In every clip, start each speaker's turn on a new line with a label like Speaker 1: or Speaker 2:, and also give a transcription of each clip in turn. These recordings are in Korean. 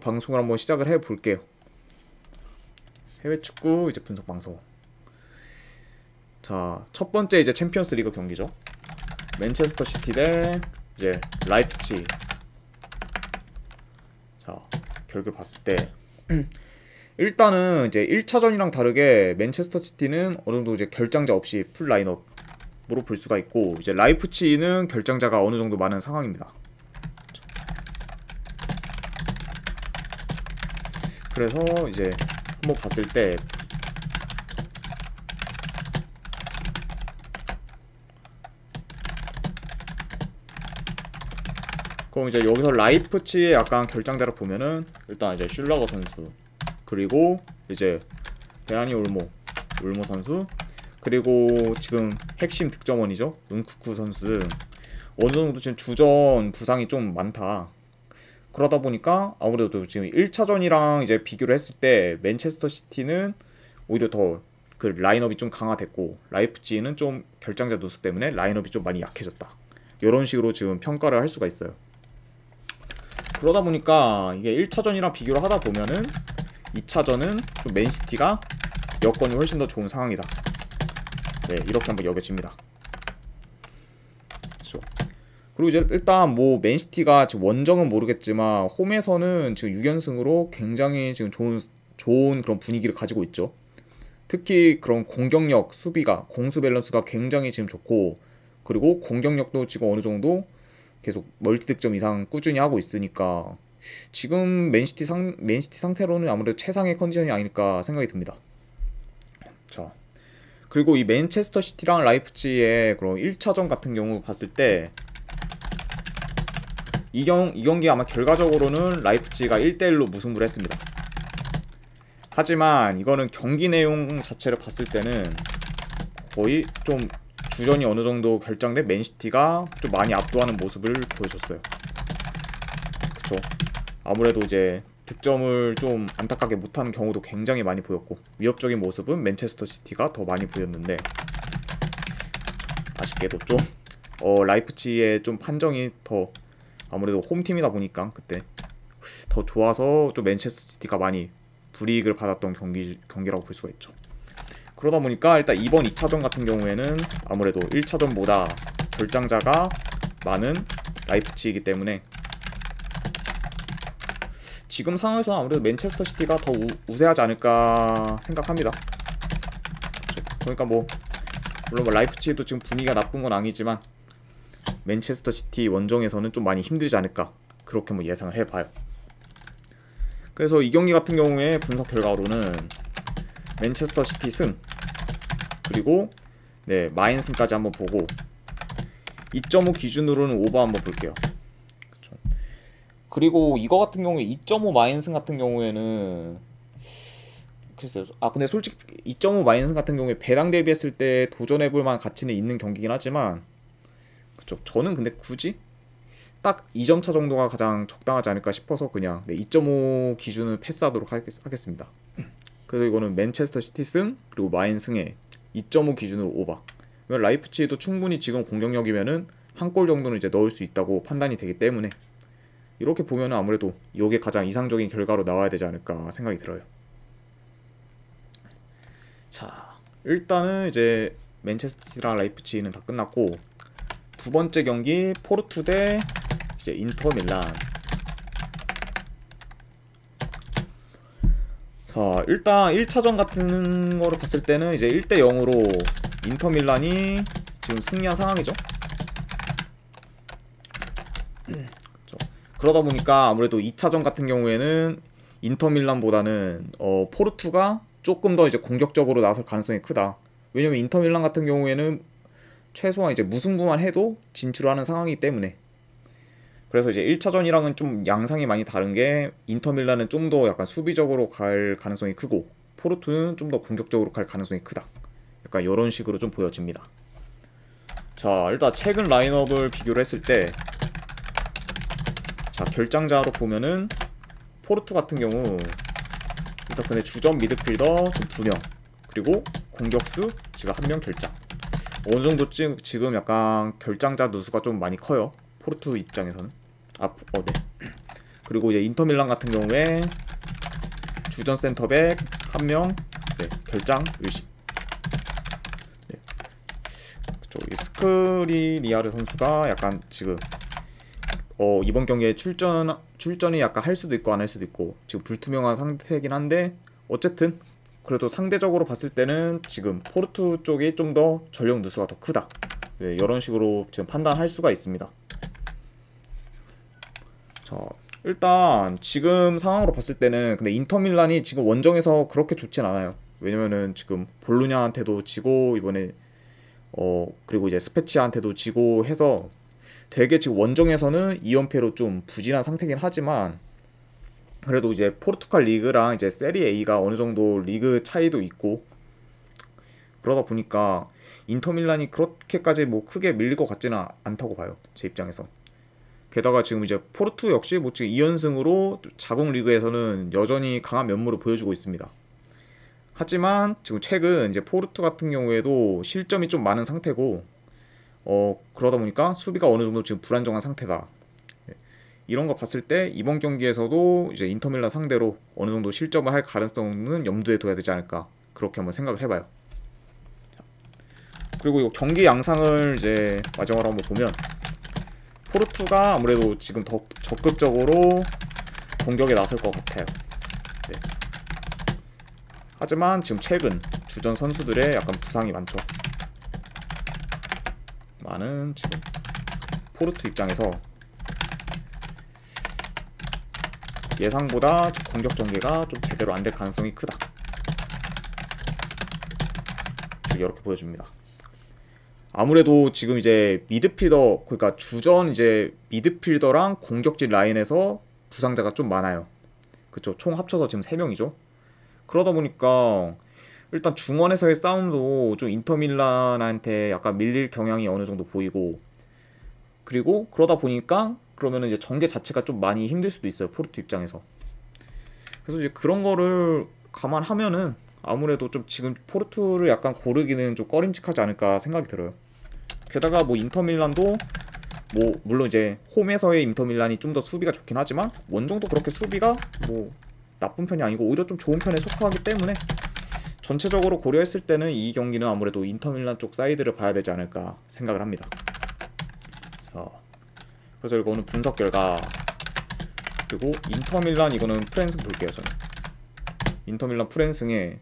Speaker 1: 방송을 한번 시작을 해볼게요. 해외 축구 이제 분석 방송. 자, 첫 번째 이제 챔피언스 리그 경기죠. 맨체스터 시티 대 이제 라이프치히. 자, 결과를 봤을 때 일단은 이제 1차전이랑 다르게 맨체스터 시티는 어느 정도 이제 결장자 없이 풀 라인업으로 볼 수가 있고, 이제 라이프치히는 결장자가 어느 정도 많은 상황입니다. 그래서 이제 한번 봤을 때 그럼 이제 여기서 라이프치히의 약간 결장자를 보면은 일단 이제 슐러거 선수, 그리고 이제 데아니 올모 선수, 그리고 지금 핵심 득점원이죠, 은쿠쿠 선수. 어느 정도 지금 주전 부상이 좀 많다. 그러다 보니까 아무래도 지금 1차전이랑 이제 비교를 했을 때 맨체스터 시티는 오히려 더 그 라인업이 좀 강화됐고, 라이프치히는 좀 결장자 누수 때문에 라인업이 좀 많이 약해졌다. 이런 식으로 지금 평가를 할 수가 있어요. 그러다 보니까 이게 1차전이랑 비교를 하다 보면은 2차전은 좀 맨시티가 여건이 훨씬 더 좋은 상황이다. 네, 이렇게 한번 여겨집니다. 그렇죠. 그리고 이제 일단 뭐 맨시티가 지금 원정은 모르겠지만 홈에서는 지금 6연승으로 굉장히 지금 좋은 그런 분위기를 가지고 있죠. 특히 그런 공격력, 수비가, 공수 밸런스가 굉장히 지금 좋고, 그리고 공격력도 지금 어느 정도 계속 멀티 득점 이상 꾸준히 하고 있으니까 지금 맨시티 상태로는 아무래도 최상의 컨디션이 아닐까 생각이 듭니다. 자, 그리고 이 맨체스터 시티랑 라이프치히의 그런 1차전 같은 경우 봤을 때 이 경기 아마 결과적으로는 라이프치히가 1대1로 무승부를 했습니다. 하지만 이거는 경기 내용 자체를 봤을 때는 거의 좀 주전이 어느 정도 결장된 맨시티가 좀 많이 압도하는 모습을 보여줬어요. 그쵸? 아무래도 이제 득점을 좀 안타깝게 못하는 경우도 굉장히 많이 보였고, 위협적인 모습은 맨체스터 시티가 더 많이 보였는데, 아쉽게도 좀 라이프치히의 좀 판정이 더 아무래도 홈팀이다 보니까 그때 더 좋아서 좀 맨체스터 시티가 많이 불이익을 받았던 경기라고 볼 수가 있죠. 그러다 보니까 일단 이번 2차전 같은 경우에는 아무래도 1차전보다 결장자가 많은 라이프치히이기 때문에 지금 상황에서는 아무래도 맨체스터 시티가 더 우세하지 않을까 생각합니다. 그렇죠. 그러니까 뭐 물론 뭐 라이프치히도 지금 분위기가 나쁜 건 아니지만 맨체스터 시티 원정에서는 좀 많이 힘들지 않을까, 그렇게 뭐 예상을 해봐요. 그래서 이 경기 같은 경우에 분석 결과로는 맨체스터 시티 승, 그리고 네, 마인승까지 한번 보고 2.5 기준으로는 오버 한번 볼게요. 그쵸. 그리고 이거 같은 경우에 2.5 마인승 같은 경우에는 글쎄요. 근데 솔직히 2.5 마인승 같은 경우에 배당 대비했을 때 도전해볼 만한 가치는 있는 경기긴 하지만, 그쵸. 저는 근데 굳이 딱 2점 차 정도가 가장 적당하지 않을까 싶어서 그냥 2.5 기준을 패스하도록 하겠습니다. 그래서 이거는 맨체스터 시티 승, 그리고 마인 승에 2.5 기준으로 오버. 라이프치히도 충분히 지금 공격력이면은 한 골 정도는 이제 넣을 수 있다고 판단이 되기 때문에 이렇게 보면은 아무래도 이게 가장 이상적인 결과로 나와야 되지 않을까 생각이 들어요. 자, 일단은 이제 맨체스터 시티랑 라이프치히는 다 끝났고, 두 번째 경기 포르투 대 이제 인터 밀란. 자, 일단 1차전 같은 거를 봤을 때는 이제 1대 0으로 인터 밀란이 지금 승리한 상황이죠. 그러다 보니까 아무래도 2차전 같은 경우에는 인터 밀란보다는 포르투가 조금 더 이제 공격적으로 나설 가능성이 크다. 왜냐면 인터 밀란 같은 경우에는 최소한 이제 무승부만 해도 진출하는 상황이기 때문에. 그래서 이제 1차전이랑은 좀 양상이 많이 다른 게, 인터 밀란은 좀 더 약간 수비적으로 갈 가능성이 크고 포르투는 좀 더 공격적으로 갈 가능성이 크다. 약간 이런 식으로 좀 보여집니다. 자, 일단 최근 라인업을 비교를 했을 때, 자, 결장자로 보면은 포르투 같은 경우 일단 근데 주전 미드필더 좀 2명, 그리고 공격수 지금 1명 결장. 어느 정도 지금 약간 결장자 누수가 좀 많이 커요, 포르투 입장에서는. 네. 그리고 이제 인터밀란 같은 경우에 주전 센터백 1명, 네, 결장 의심. 네. 그쪽 스크리니아르 선수가 약간 지금 이번 경기에 출전이 약간 할 수도 있고 안 할 수도 있고 지금 불투명한 상태이긴 한데, 어쨌든 그래도 상대적으로 봤을 때는 지금 포르투 쪽이 좀 더 전력 누수가 더 크다. 네, 이런 식으로 지금 판단할 수가 있습니다. 자, 일단 지금 상황으로 봤을 때는 근데 인터밀란이 지금 원정에서 그렇게 좋진 않아요. 왜냐면은 지금 볼로냐한테도 지고 이번에 그리고 이제 스페치아한테도 지고 해서 되게 지금 원정에서는 2연패로 좀 부진한 상태긴 하지만, 그래도 이제 포르투갈 리그랑 이제 세리 A가 어느 정도 리그 차이도 있고 그러다 보니까 인터밀란이 그렇게까지 뭐 크게 밀릴 것 같지는 않다고 봐요, 제 입장에서. 게다가 지금 이제 포르투 역시 뭐 지금 2연승으로 자국 리그에서는 여전히 강한 면모를 보여주고 있습니다. 하지만 지금 최근 이제 포르투 같은 경우에도 실점이 좀 많은 상태고, 그러다 보니까 수비가 어느 정도 지금 불안정한 상태다. 이런 거 봤을 때 이번 경기에서도 이제 인터밀란 상대로 어느 정도 실점을 할 가능성은 염두에 둬야 되지 않을까, 그렇게 한번 생각을 해봐요. 그리고 이 경기 양상을 이제 마지막으로 한번 보면, 포르투가 아무래도 지금 더 적극적으로 공격에 나설 것 같아요. 네. 하지만 지금 최근 주전 선수들의 약간 부상이 많죠. 많은 지금 포르투 입장에서 예상보다 공격 전개가 좀 제대로 안 될 가능성이 크다. 이렇게 보여줍니다. 아무래도 지금 이제 미드필더, 그러니까 주전 이제 미드필더랑 공격진 라인에서 부상자가 좀 많아요. 그쵸? 총 합쳐서 지금 3명이죠. 그러다 보니까 일단 중원에서의 싸움도 좀 인터밀란한테 약간 밀릴 경향이 어느 정도 보이고, 그리고 그러다 보니까 그러면은 이제 전개 자체가 좀 많이 힘들 수도 있어요, 포르투 입장에서. 그래서 이제 그런 거를 감안하면은 아무래도 좀 지금 포르투를 약간 고르기는 좀 꺼림칙하지 않을까 생각이 들어요. 게다가 뭐 인터밀란도 뭐 물론 이제 홈에서의 인터밀란이 좀 더 수비가 좋긴 하지만 원정도 그렇게 수비가 뭐 나쁜 편이 아니고 오히려 좀 좋은 편에 속하기 때문에 전체적으로 고려했을 때는 이 경기는 아무래도 인터밀란 쪽 사이드를 봐야 되지 않을까 생각을 합니다. 자, 그래서 이거는 분석 결과, 그리고 인터밀란 이거는 프랜승 볼게요. 저는 인터밀란 프랜승에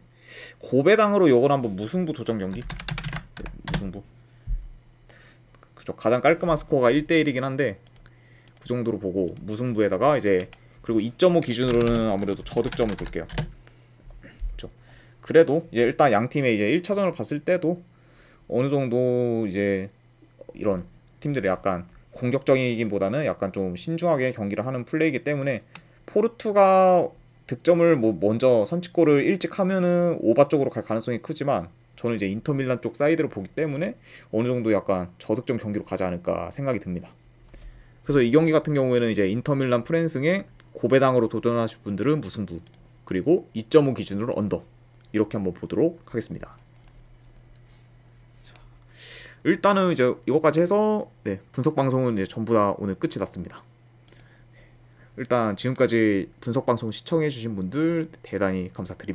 Speaker 1: 고배당으로 이걸 한번 무승부 도전 경기. 네, 무승부. 그죠. 가장 깔끔한 스코어가 1대1이긴 한데 그 정도로 보고 무승부에다가 이제 그리고 2.5 기준으로는 아무래도 저득점을 볼게요. 그렇죠. 그래도 이제 일단 양 팀의 이제 1차전을 봤을 때도 어느 정도 이제 이런 팀들이 약간 공격적이기보다는 약간 좀 신중하게 경기를 하는 플레이이기 때문에 포르투가 득점을 뭐 먼저 선취골을 일찍 하면은 오바 쪽으로 갈 가능성이 크지만, 저는 이제 인터밀란 쪽 사이드를 보기 때문에 어느 정도 약간 저득점 경기로 가지 않을까 생각이 듭니다. 그래서 이 경기 같은 경우에는 이제 인터밀란 프랜승에 고배당으로 도전하실 분들은 무승부, 그리고 2.5 기준으로 언더, 이렇게 한번 보도록 하겠습니다. 자, 일단은 이제 이것까지 해서 네, 분석 방송은 이제 전부 다 오늘 끝이 났습니다. 일단 지금까지 분석 방송 시청해주신 분들 대단히 감사드립니다.